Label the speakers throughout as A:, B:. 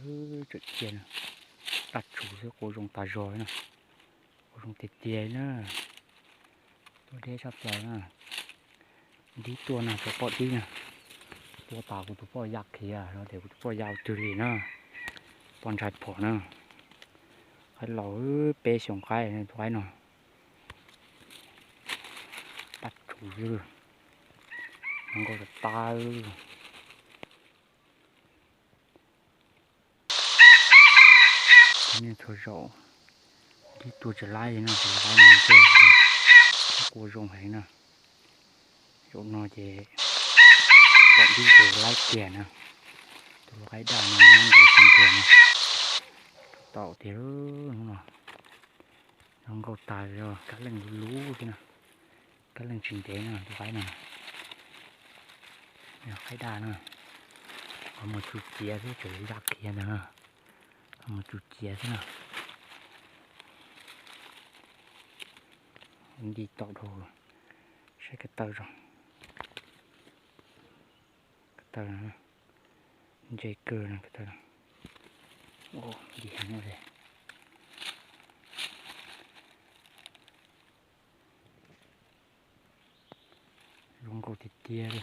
A: chuyện tiền đặt chủ cho cô dùng tà rồi nè, cô dùng tiền nữa, tôi để sắp tới nè, đi tua nè, tôi bỏ đi nè, tua tàu của tôi bỏ giặc kia, rồi để tôi bỏ giàu từ gì nữa, bọn trái phổ nữa, cái lẩu bê xuống cái này thoái nè, đặt chủ dư, nó có được ta nên thôi rồi đi tua trở lại nè, trở lại nè chơi, cô dùng hay nè, dùng nó chỉ bọn đi trở lại tiền nè, tôi cái đàn này nó để sang tiền nè, tạo thế đúng không, nó có tài rồi, cá lần lú thế nè, cá lần trình tế nè, cái này, cái đàn nè, có một chút chia thế trở ra kia nè, có một chút chia thế nè. Đi tọt đồ sẽ cái tơ rồi cái tơ này dây cơ này cái tơ ô đi hắn rồi luôn cầu thịt tia đi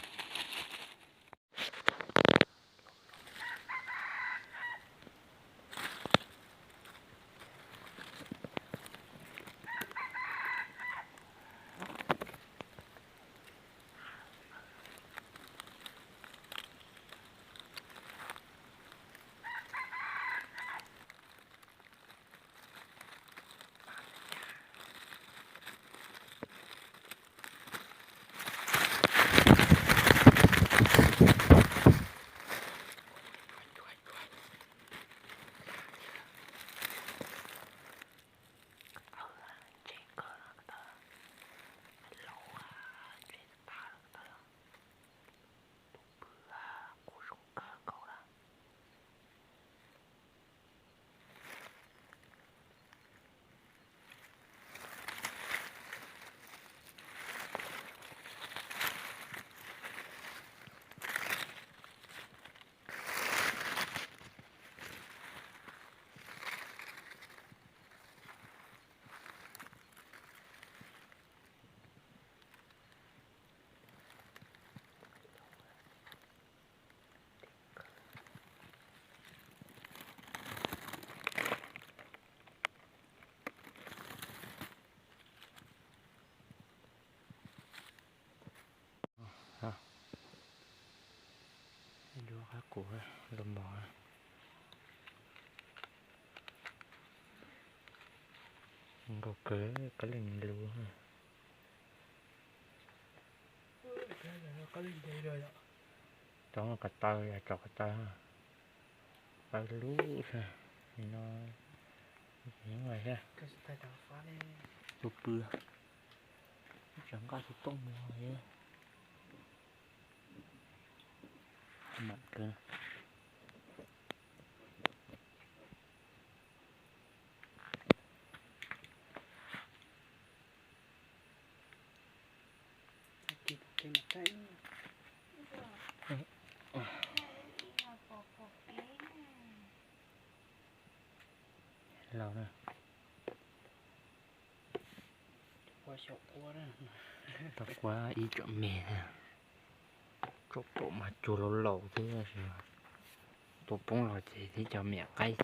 A: đưa cá của lùm bò có kế cái lình luôn
B: có linh đây rồi ạ.
A: đó là cái tơ là trò cái tơ tơ lú thì nó những ngoài ha
B: Cái tay tao phá đi
A: chụp bừa chẳng có chụp tông ngoài mặn cơ
B: trên mặt tay
A: lâu nè
B: qua sọc qua đó
A: tao quá ý chọn mè nè chụp bộ mà chùa lâu lâu thế rồi tôi bông rồi thì cho mẹ cay